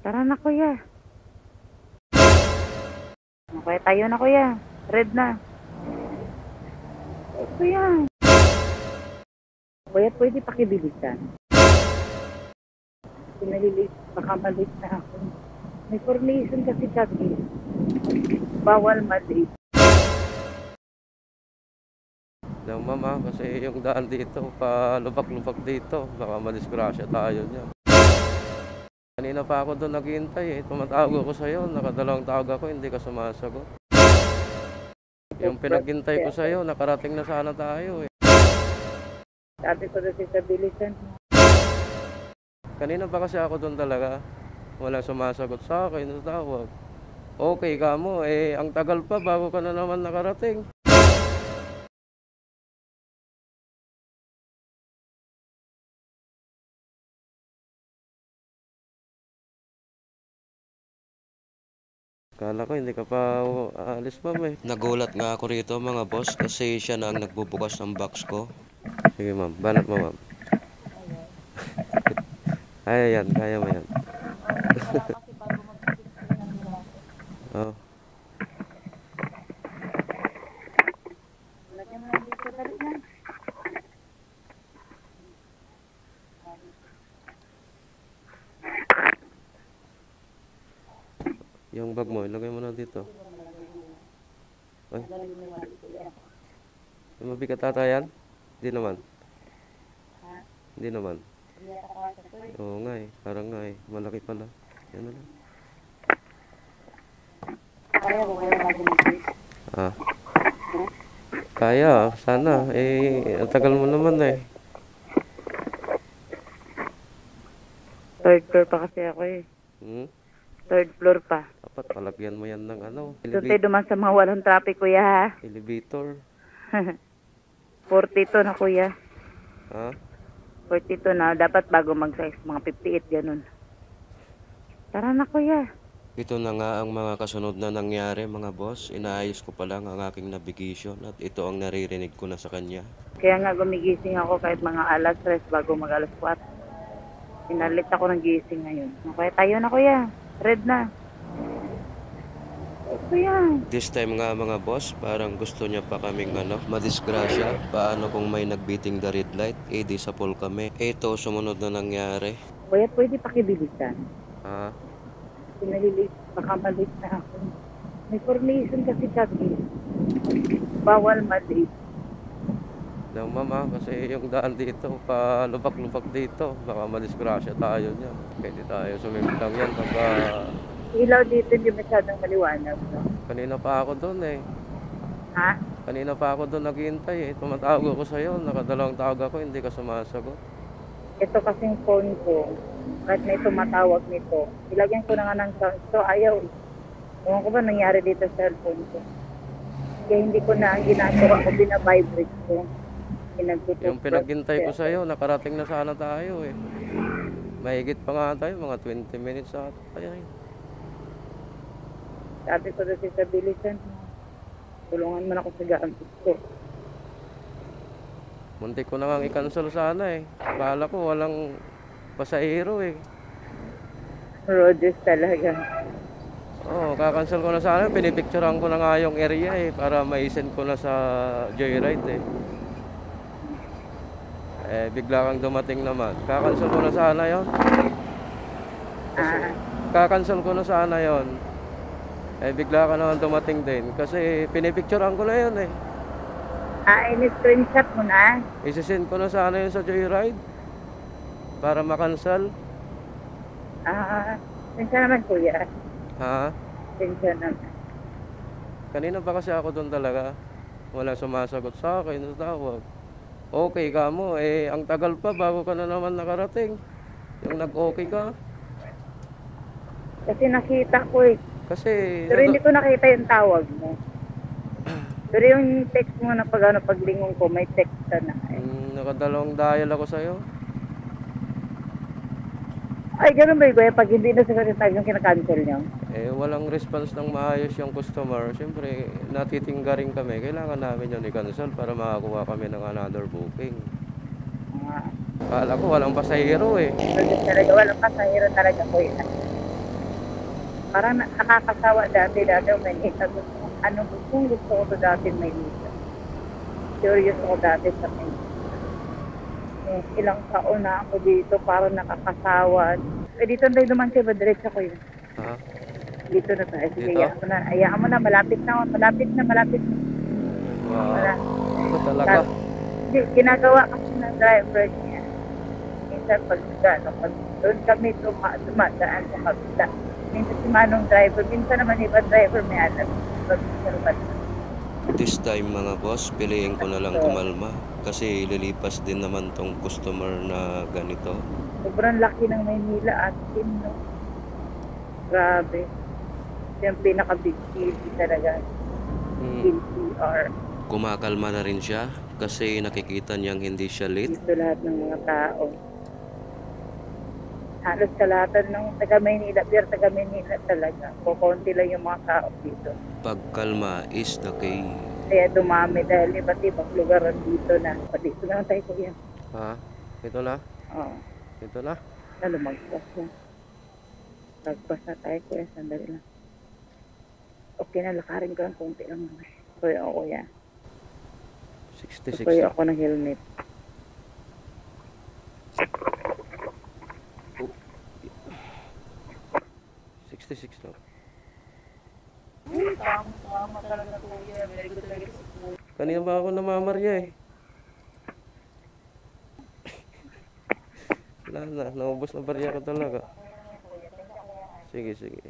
Tara na kuya. Okay, tayo na kuya. Red na. Kuya. Kuya, pwede pakibilisan. Pinalilit, baka malit na ako. May formation kasi kami. Bawal malit. Ng mama, kasi yung daan dito, palubak-lubak dito, baka madisgrasya tayo niyan. Kanina pa ako doon naghihintay eh, tumatawag ako sa'yo, nakadalawang tawag ako, hindi ka sumasagot. Yung pinaghintay ko sa'yo, nakarating na sana tayo eh. Sabi ko na sa bilisan. Kanina pa kasi ako doon talaga, walang sumasagot sa akin, tawag. Okay ka mo, eh ang tagal pa bago ka na naman nakarating. Kala ko hindi ka pa aalis ma'am eh. Nagulat nga ako rito mga boss kasi siya na ang nagbubukas ng box ko. Sige ma'am, banat mo ma'am. Kaya yan, kaya mo yan. Oh. Yung bag mo, ilagay mo na dito. Ay. Mabigat ata yan? Hindi naman. Hindi naman. Oo nga eh, parang nga eh. Malaki pala. Yan na lang. Ah. Kaya, sana. Eh, ang tagal mo naman eh. Third floor pa kasi ako eh. Third floor pa. Dapat palagyan mo yan ng ano. Doon tayo duman sa mga walang traffic kuya ha. Elevator. 42 na kuya. Ha? 42 na. Dapat bago mag-size. Mga 58 ganun. Tara na kuya. Ito na nga ang mga kasunod na nangyari mga boss. Inaayos ko pa lang ang aking navigation at ito ang naririnig ko na sa kanya. Kaya nga gumigising ako kahit mga alas 3 bago mag alas 4. Pinalit ako ng gising ngayon. Okay, tayo na kuya. Red na. Kuya. This time nga mga boss, parang gusto niya pa kaming madisgrasya. Paano kung may nagbiting the red light? Eh di sa pool kami. Ito sumunod na nangyari. Kuya, pwede pakibilisan. Ha? Pinalilit, baka malit na ako. May formation kasi kami. Bawal malit. Ng mama, kasi yung daan dito, palubak-lubak dito, baka madisgrasya tayo niyan. Pwede tayo sumimik lang yan pagka... Ilaw dito hindi masyadong maliwanag, no? Kanina pa ako doon eh. Ha? Kanina pa ako doon naghihintay eh. Tumatawag ako sa'yo, nakadalawang tawag ako, hindi ka sumasagot. Ito kasing phone ko, kahit may tumatawag nito, ilagyan ko na nga ng sound, so ayaw. Ewan ko ba nangyari dito sa cellphone ko. Kaya hindi ko na ang ginagawa ko, binavibrate ko. Yung pinaghintay ko sa'yo, nakarating na sana tayo eh. Mahigit pa nga tayo, mga 20 minutes ata tayo. Sabi ko na sa bilisan, tulungan mo na ako sa gamit ko. Muntik ko na nga i-cancel sana eh. Akala ko walang pasahero eh. Rogers talaga. Oo, kakancel ko na sana. Pinipicturean ko na nga yung area eh. Para ma-send ko na sa Joyride eh. Eh, bigla kang dumating naman. Kakancel ko na sana yon. Kakancel ko na sana yon. Eh, bigla ka naman dumating din. Kasi pinipicturean ko na yun eh. In-screenshot mo na? Isisend ko na sana yun sa Joyride. Para makancel. Sensya naman kuya. Ha? Sensya naman. Kanina pa kasi ako doon talaga. Wala sumasagot sa akin, tawag. Okay ka mo, eh ang tagal pa bago ka na naman nakarating. Yung nag-okay ka. Kasi nakita ko eh. Kasi... Pero hindi ko nakita yung tawag mo. Pero yung text mo na paglingon ko, may text ka na eh. Nakadalawang dial ako sa'yo. Ay, ganun ba kuya? Pag hindi na sa kanita yung kinakancel niyo? Eh, walang response ng maayos yung customer. Siyempre, natitingga rin kami. Kailangan namin yun i-cancel para makakuha kami ng another booking. Kala ko walang pasahero eh. Talaga, walang pasahero talaga kuya. Parang nakakasawa dati ang Maynila. Gusto ko to dati Maynila. Curious ako dati sa Maynila. Ilang taon na ako dito, parang nakakasawa. Dito na naman kayo, diretso ko yun. Ha? Dito na tayo. Sige, Dito? hayaan mo na, malapit na. Wow. Wala. Ito talaga. Hindi, ginagawa kasi ng driver niya. Minsan pag doon kami dumadaan sa kabila. Minsan si Manong driver, minsan naman ibang driver may alam. This time mga boss, piliin ko na lang kumalma kasi lilipas din naman tong customer na ganito. Sobrang laki ng Maynila at no? Grabe. Yung pinaka-big city talaga. NCR. Kumakalma na rin siya kasi nakikita niyang hindi siya late. Dito lahat ng mga tao. Halos kalahatan ng taga Maynila, pero taga Maynila talaga. Kukunti lang yung mga tao dito. Pagkalma is the key. Kaya dumami dahil iba't ibang lugar dito na. Dito na tayo kuya. Ha? Ito na? Oo. Ito na? Lumagpas na. Lagpas na tayo kuya. Sandali lang. Okay na, lakarin ko lang konti lang. Kuya o kuya. 66 Kuya na. ako ng helmet. Oh. 66 na. Tama talaga kuya. Very good talaga. Kanina ba ako namamarya eh? Wala na, naubos na barya ko talaga. Sige, sige.